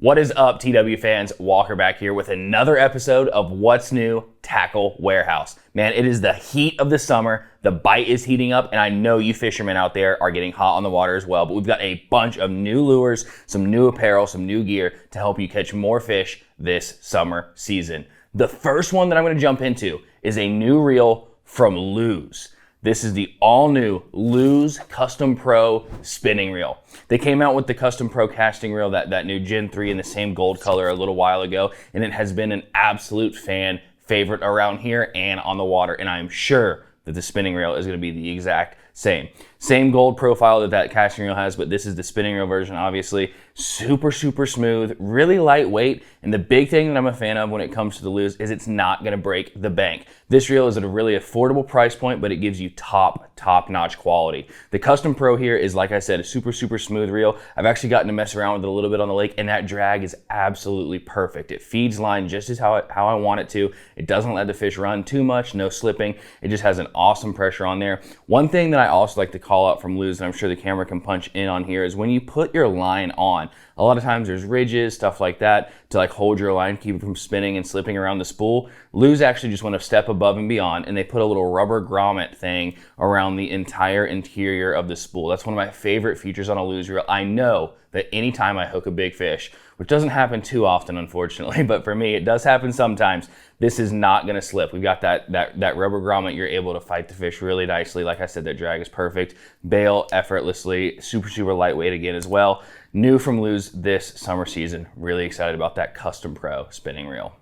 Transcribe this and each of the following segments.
What is up, TW fans? Walker back here with another episode of What's New Tackle Warehouse. Man, it is the heat of the summer. The bite is heating up, and I know you fishermen out there are getting hot on the water as well, but we've got a bunch of new lures, some new apparel, some new gear to help you catch more fish this summer season. The first one that I'm going to jump into is a new reel from Lew's. This is the all-new Lew's Custom Pro spinning reel. They came out with the Custom Pro casting reel, that new Gen 3 in the same gold color a little while ago, and it has been an absolute fan favorite around here and on the water, and I'm sure that the spinning reel is going to be the exact same. Same gold profile that casting reel has, but this is the spinning reel version, obviously. Super smooth, really lightweight, and the big thing that I'm a fan of when it comes to the Lew's is it's not going to break the bank. This reel is at a really affordable price point, but it gives you top-notch quality. The Custom Pro here is, like I said, a super smooth reel. I've actually gotten to mess around with it a little bit on the lake, and that drag is absolutely perfect. It feeds line just as how I want it to. It doesn't let the fish run too much, no slipping. It just has an awesome pressure on there. One thing that I also like to call out from Lew's, and I'm sure the camera can punch in on here, is when you put your line on, a lot of times there's ridges, stuff like that, to like hold your line, keep it from spinning and slipping around the spool. Lew's actually just went a step above and beyond, and they put a little rubber grommet thing around the entire interior of the spool. That's one of my favorite features on a Lew's reel. I know that anytime I hook a big fish, which doesn't happen too often, unfortunately, but for me, it does happen sometimes, this is not gonna slip. We've got that rubber grommet. You're able to fight the fish really nicely. Like I said, that drag is perfect. Bail effortlessly, super lightweight again as well. New from Lew's this summer season. Really excited about that Custom Pro spinning reel.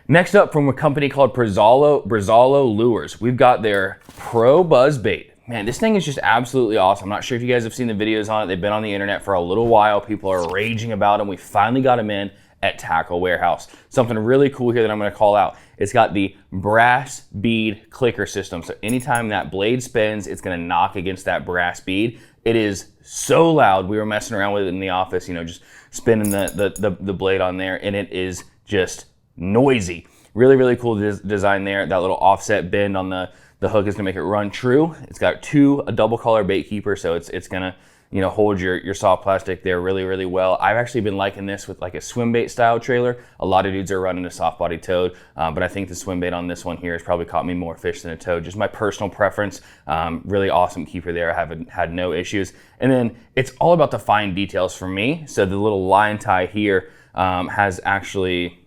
Next up, from a company called Brazalo Lures, we've got their ProBuzz bait. Man, this thing is just absolutely awesome. I'm not sure if you guys have seen the videos on it. They've been on the internet for a little while. People are raging about them. We finally got them in at Tackle Warehouse. Something really cool here that I'm going to call out. It's got the brass bead clicker system. So anytime that blade spins, it's going to knock against that brass bead. It is so loud. We were messing around with it in the office, just spinning the blade on there, and it is just noisy. Really cool design there. That little offset bend on the hook is gonna make it run true. It's got a double color bait keeper, so it's gonna hold your soft plastic there really well. I've actually been liking this with like a swim bait style trailer. A lot of dudes are running a soft body toad, but I think the swim bait on this one here has probably caught me more fish than a toad. Just my personal preference. Really awesome keeper there. I haven't had no issues. And then it's all about the fine details for me. So the little line tie here has actually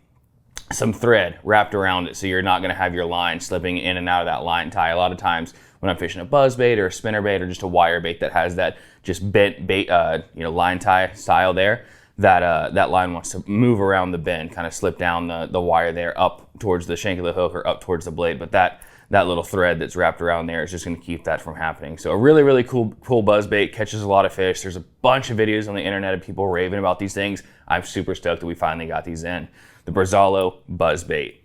some thread wrapped around it, so you're not going to have your line slipping in and out of that line tie. A lot of times when I'm fishing a buzz bait or a spinner bait or just a wire bait that has that just bent bait, line tie style there, that line wants to move around the bend, kind of slip down the wire there up towards the shank of the hook or up towards the blade. But that little thread that's wrapped around there is just going to keep that from happening. So a really cool buzz bait, catches a lot of fish. There's a bunch of videos on the internet of people raving about these things. I'm super stoked that we finally got these in. The Brazalo Buzz Bait.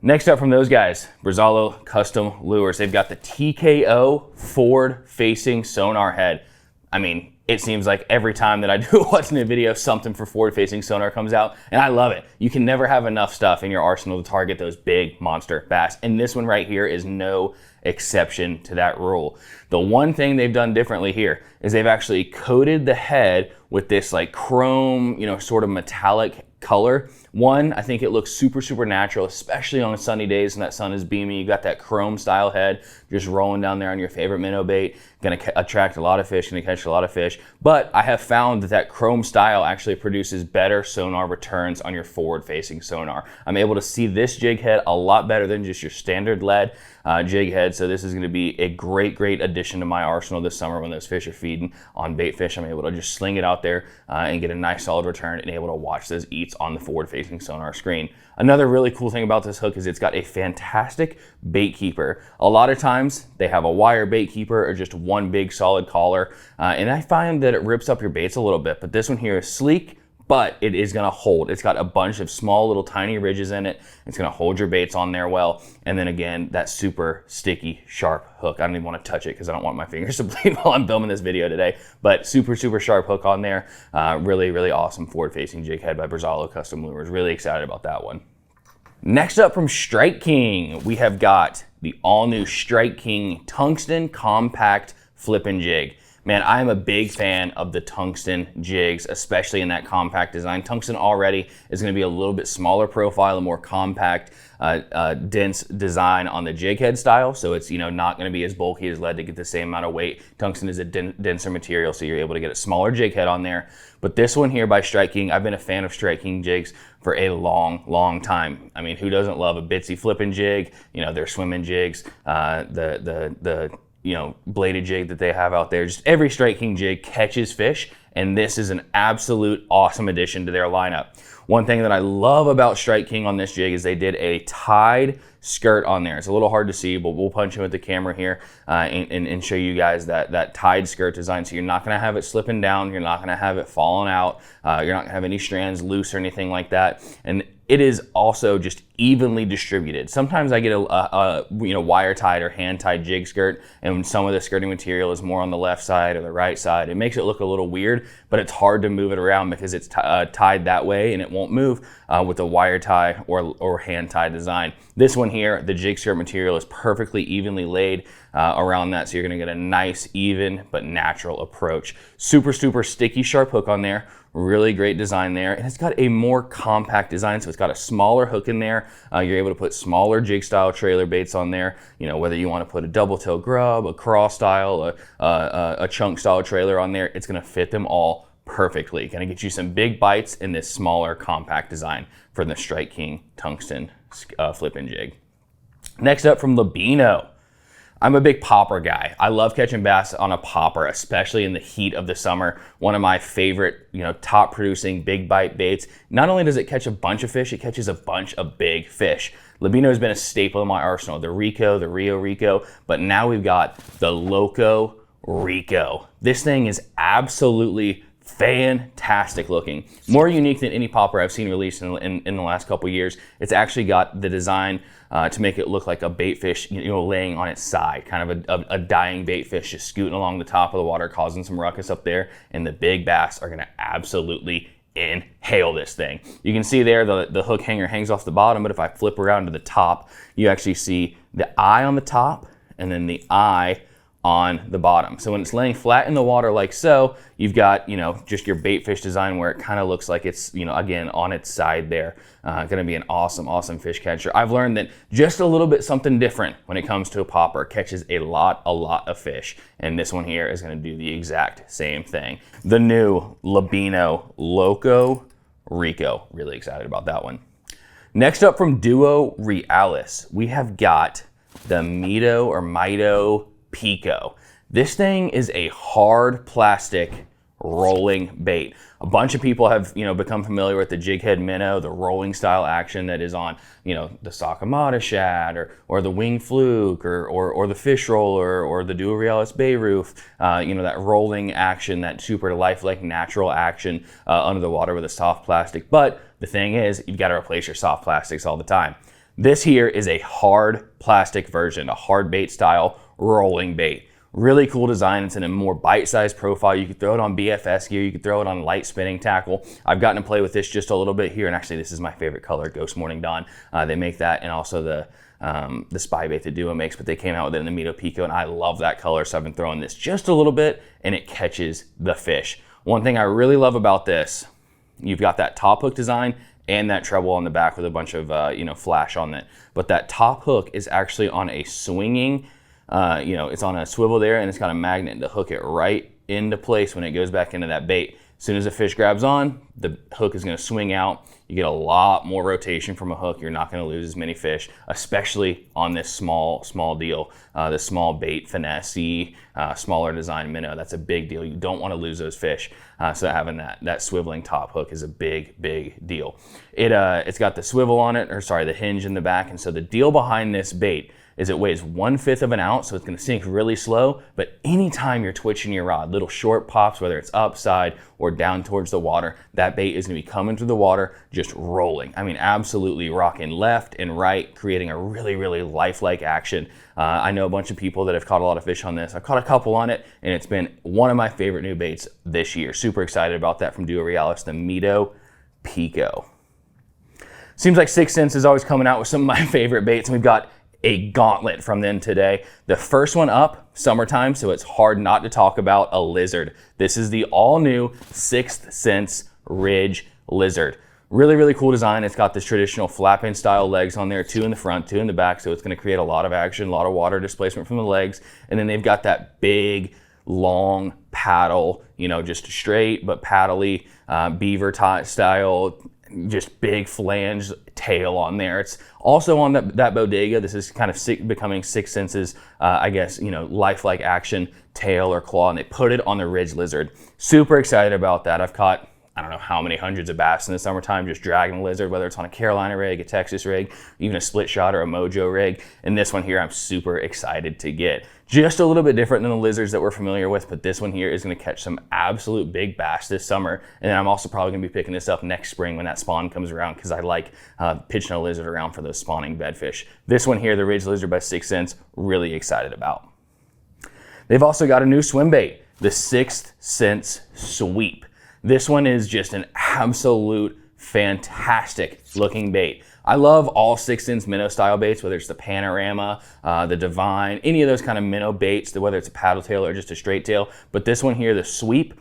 Next up from those guys, Brazalo Custom Lures. They've got the TKO forward-facing sonar head. I mean, it seems like every time that I do What's New video, something for forward-facing sonar comes out, and I love it. You can never have enough stuff in your arsenal to target those big monster bass, and this one right here is no exception to that rule. The one thing they've done differently here is they've actually coated the head with this like chrome, sort of metallic color. One, I think it looks super natural, especially on sunny days when that sun is beaming. You got that chrome style head just rolling down there on your favorite minnow bait. Gonna attract a lot of fish, gonna catch a lot of fish. But I have found that chrome style actually produces better sonar returns on your forward facing sonar. I'm able to see this jig head a lot better than just your standard lead jig head. So this is gonna be a great addition to my arsenal this summer when those fish are feeding on bait fish. I'm able to just sling it out there and get a nice solid return and able to watch those eats on the forward facing sonar screen. Another really cool thing about this hook is it's got a fantastic bait keeper. A lot of times they have a wire bait keeper or just one big solid collar, and I find that it rips up your baits a little bit, but this one here is sleek, but it is gonna hold. It's got a bunch of small little tiny ridges in it. It's gonna hold your baits on there well. And then again, that super sticky, sharp hook. I don't even wanna touch it because I don't want my fingers to bleed while I'm filming this video today, but super sharp hook on there. Really awesome forward-facing jig head by Brazalo Custom Lures. Really excited about that one. Next up from Strike King, we have got the all-new Strike King Tungsten Compact Flippin' Jig. Man, I'm a big fan of the Tungsten jigs, especially in that compact design. Tungsten already is going to be a little bit smaller profile, a more compact, dense design on the jig head style. So it's, you know, not going to be as bulky as lead to get the same amount of weight. Tungsten is a denser material, so you're able to get a smaller jig head on there. But this one here by Strike King, I've been a fan of Strike King jigs for a long time. I mean, who doesn't love a bitsy flipping jig? You know, their swimming jigs, the you know, bladed jig that they have out there. Just every Strike King jig catches fish, and this is an absolute awesome addition to their lineup. One thing that I love about Strike King on this jig is they did a tied skirt on there. It's a little hard to see, but we'll punch in with the camera here and show you guys that tied skirt design. So you're not gonna have it slipping down, you're not gonna have it falling out, you're not gonna have any strands loose or anything like that. And it is also just evenly distributed. Sometimes I get a you know, wire tied or hand tied jig skirt, and some of the skirting material is more on the left side or the right side. It makes it look a little weird, but it's hard to move it around because it's tied that way, and it won't move with a wire tie or hand tie design. This one here, the jig skirt material is perfectly evenly laid around that, so you're gonna get a nice, even but natural approach. Super sticky sharp hook on there. Really great design there, and it's got a more compact design, so it's got a smaller hook in there. You're able to put smaller jig style trailer baits on there, you know, whether you want to put a double tail grub, a crawl style, a chunk style trailer on there, it's going to fit them all perfectly. Going to get you some big bites in this smaller compact design for the Strike King Tungsten flipping jig. Next up from Libino. I'm a big popper guy. I love catching bass on a popper, especially in the heat of the summer. One of my favorite, you know, top producing big bite baits. Not only does it catch a bunch of fish, it catches a bunch of big fish. Libino has been a staple in my arsenal. The Rico, the Rio Rico, but now we've got the Loco Rico. This thing is absolutely fantastic looking. More unique than any popper I've seen released in the last couple years. It's actually got the design to make it look like a bait fish, you know, laying on its side, kind of a dying bait fish just scooting along the top of the water, causing some ruckus up there, and the big bass are gonna absolutely inhale this thing. You can see there the hook hanger hangs off the bottom, but if I flip around to the top, you actually see the eye on the top and then the eye on the bottom. So when it's laying flat in the water like so, you've got, you know, just your bait fish design where it kind of looks like it's, you know, again, on its side there. Gonna be an awesome fish catcher. I've learned that just a little bit something different when it comes to a popper catches a lot of fish. And this one here is gonna do the exact same thing. The new Libino Loco Rico. Really excited about that one. Next up from Duo Realis, we have got the Mido Pico. This thing is a hard plastic rolling bait. A bunch of people have, you know, become familiar with the jig head minnow, the rolling style action that is on, you know, the Sakamata shad or the wing fluke or the fish roller or the Duo Realis Bay Roof. You know, that rolling action, that super lifelike natural action under the water with a soft plastic. But the thing is, you've got to replace your soft plastics all the time. This here is a hard plastic version, a hard bait style rolling bait. Really cool design. It's in a more bite-sized profile. You could throw it on BFS gear. You could throw it on light spinning tackle. I've gotten to play with this just a little bit here, and actually this is my favorite color, Ghost Morning Dawn. They make that, and also the spy bait that Duo makes, but they came out with it in the Mido Pico, and I love that color, so I've been throwing this just a little bit, and it catches the fish. One thing I really love about this, you've got that top hook design and that treble on the back with a bunch of you know, flash on it, but that top hook is actually on a swinging, you know, it's on a swivel there, and it's got a magnet to hook it right into place when it goes back into that bait. As soon as the fish grabs on, the hook is going to swing out. You get a lot more rotation from a hook. You're not going to lose as many fish, especially on this small deal, this small bait finesse, smaller design minnow. That's a big deal. You don't want to lose those fish. So having that swiveling top hook is a big deal. It's got the swivel on it, or sorry, the hinge in the back. And so the deal behind this bait is it weighs 1/5 of an ounce, so it's gonna sink really slow, but anytime you're twitching your rod, little short pops, whether it's upside or down towards the water, that bait is gonna be coming through the water, just rolling. I mean, absolutely rocking left and right, creating a really lifelike action. I know a bunch of people that have caught a lot of fish on this. I've caught a couple on it, and it's been one of my favorite new baits this year. Super excited about that from Duo Realis, the Mido Pico. Seems like 6th Sense is always coming out with some of my favorite baits, and we've got a gauntlet from them today. The first one up, summertime, so it's hard not to talk about a lizard. This is the all new 6th Sense Ridge Lizard. Really, really cool design. It's got this traditional flapping style legs on there, 2 in the front, 2 in the back, so it's going to create a lot of action, a lot of water displacement from the legs. And then they've got that big, long paddle, you know, just straight but paddly, beaver style, just big flange tail on there. It's also on that bodega. This is kind of becoming 6th Sense's, I guess, you know, lifelike action tail or claw, and they put it on the Ridge Lizard. Super excited about that. I've caught, I don't know how many hundreds of bass in the summertime just dragging a lizard, whether it's on a Carolina rig, a Texas rig, even a split shot or a Mojo rig. And this one here I'm super excited to get. Just a little bit different than the lizards that we're familiar with, but this one here is going to catch some absolute big bass this summer. And then I'm also probably going to be picking this up next spring when that spawn comes around, because I like pitching a lizard around for those spawning bedfish. This one here, the Ridge Lizard by 6th Sense, really excited about. They've also got a new swim bait, the 6th Sense Sweep. This one is just an absolute fantastic looking bait. I love all 6th Sense minnow style baits, whether it's the Panorama, the Divine, any of those kind of minnow baits, whether it's a paddle tail or just a straight tail. But this one here, the Sweep,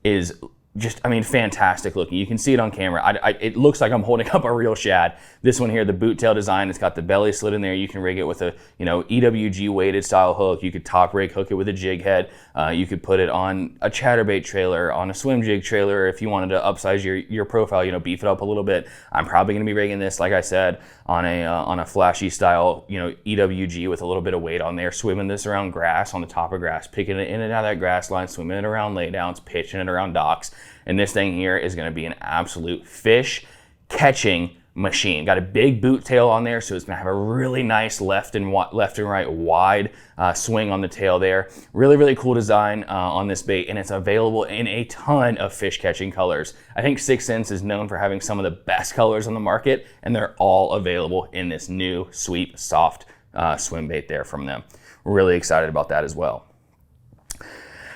is just, I mean, fantastic looking. You can see it on camera. It looks like I'm holding up a real shad. This one here, the boot tail design, it's got the belly slit in there. You can rig it with a, you know, EWG weighted style hook. You could top rig hook it with a jig head. You could put it on a chatterbait trailer, on a swim jig trailer. If you wanted to upsize your profile, you know, beef it up a little bit. I'm probably going to be rigging this, like I said, on a flashy style, you know, EWG with a little bit of weight on there, swimming this around grass, on the top of grass, picking it in and out of that grass line, swimming it around laydowns, pitching it around docks. And this thing here is going to be an absolute fish catching machine. Got a big boot tail on there, so it's going to have a really nice left and right wide swing on the tail there. Really, really cool design on this bait, and it's available in a ton of fish catching colors. I think 6th Sense is known for having some of the best colors on the market, and they're all available in this new Sweep soft swim bait there from them. Really excited about that as well.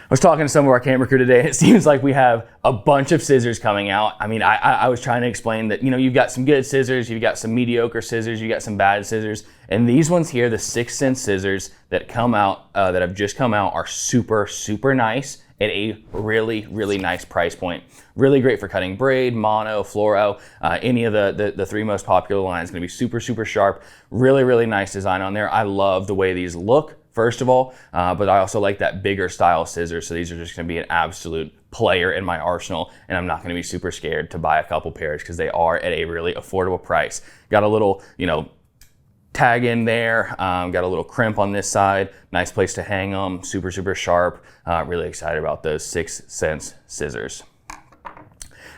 I was talking to some of our camera crew today, and it seems like we have a bunch of scissors coming out. I mean, I was trying to explain that, you know, you've got some good scissors, you've got some mediocre scissors, you've got some bad scissors, and these ones here, the 6th Sense scissors that come out, that have just come out, are super, super nice at a really, really nice price point. Really great for cutting braid, mono, fluoro, any of the 3 most popular lines. Gonna be super, super sharp. Really, really nice design on there. I love the way these look, first of all, but I also like that bigger style scissors. So these are just gonna be an absolute player in my arsenal, and I'm not gonna be super scared to buy a couple pairs because they are at a really affordable price. Got a little, you know, tag in there, got a little crimp on this side, nice place to hang them, super, super sharp. Really excited about those 6th Sense scissors.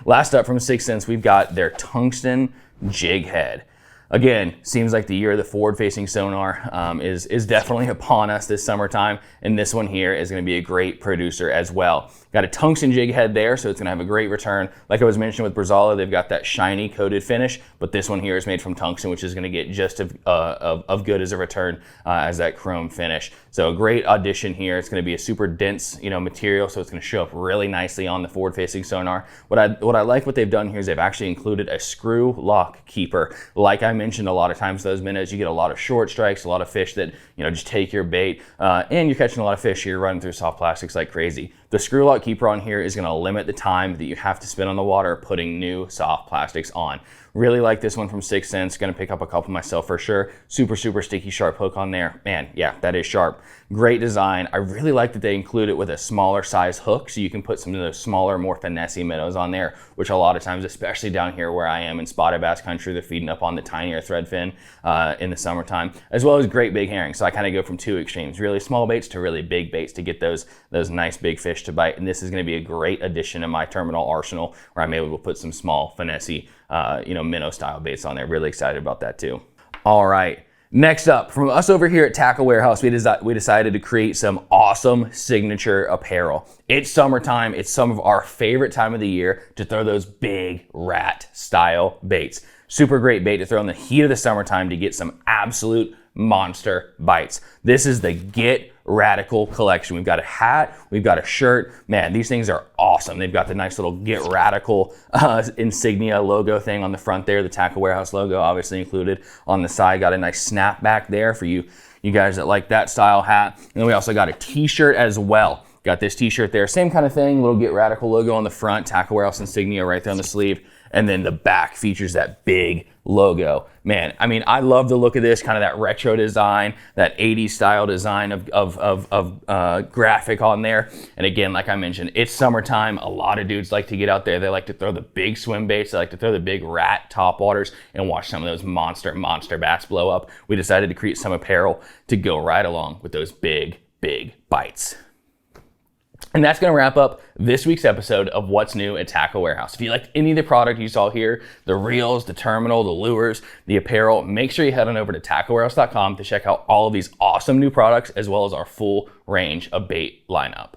Last up from 6th Sense, we've got their Tungsten jig head. Again, seems like the year of the forward-facing sonar is definitely upon us this summertime, and this one here is going to be a great producer as well. Got a tungsten jig head there, so it's going to have a great return. Like I was mentioning with Brazala, they've got that shiny coated finish, but this one here is made from tungsten, which is going to get just of good as a return as that chrome finish. So a great addition here. It's going to be a super dense, you know, material, so it's going to show up really nicely on the forward-facing sonar. What I like what they've done here is they've actually included a screw lock keeper. Like I mentioned, a lot of times those minnows, you get a lot of short strikes, a lot of fish that, you know, just take your bait, and you're catching a lot of fish here running through soft plastics like crazy. The screw lock keeper on here is going to limit the time that you have to spend on the water putting new soft plastics on. Really like this one from 6th Sense. Going to pick up a couple myself for sure. Super, super sticky, sharp hook on there. Man, yeah, that is sharp. Great design. I really like that they include it with a smaller size hook, so you can put some of those smaller, more finessey minnows on there, which a lot of times, especially down here where I am in spotted bass country, they're feeding up on the tinier threadfin in the summertime, as well as great big herring. So I kind of go from 2 extremes, really small baits to really big baits to get those nice big fish to bite. And this is going to be a great addition to my terminal arsenal, where I'm able to put some small finessey, you know, minnow style baits on there. Really excited about that too. All right. Next up, from us over here at Tackle Warehouse, we decided to create some awesome signature apparel. It's summertime. It's some of our favorite time of the year to throw those big rat style baits. Super great bait to throw in the heat of the summertime to get some absolute monster bites. This is the Get Radical collection. We've got a hat, we've got a shirt. Man, these things are awesome. They've got the nice little Get Radical insignia logo thing on the front there, the Tackle Warehouse logo obviously included on the side. Got a nice snap back there for you guys that like that style hat. And then we also got a t-shirt as well. Got this t-shirt there, same kind of thing, little Get Radical logo on the front, Tackle Warehouse insignia right there on the sleeve. And then the back features that big logo. Man, I mean, I love the look of this, kind of that retro design, that 80s style design of graphic on there. And again, like I mentioned, it's summertime. A lot of dudes like to get out there. They like to throw the big swim baits. They like to throw the big rat top waters and watch some of those monster bass blow up. We decided to create some apparel to go right along with those big bites. And that's going to wrap up this week's episode of What's New at Tackle Warehouse. If you liked any of the product you saw here, the reels, the terminal, the lures, the apparel, make sure you head on over to tacklewarehouse.com to check out all of these awesome new products as well as our full range of bait lineup.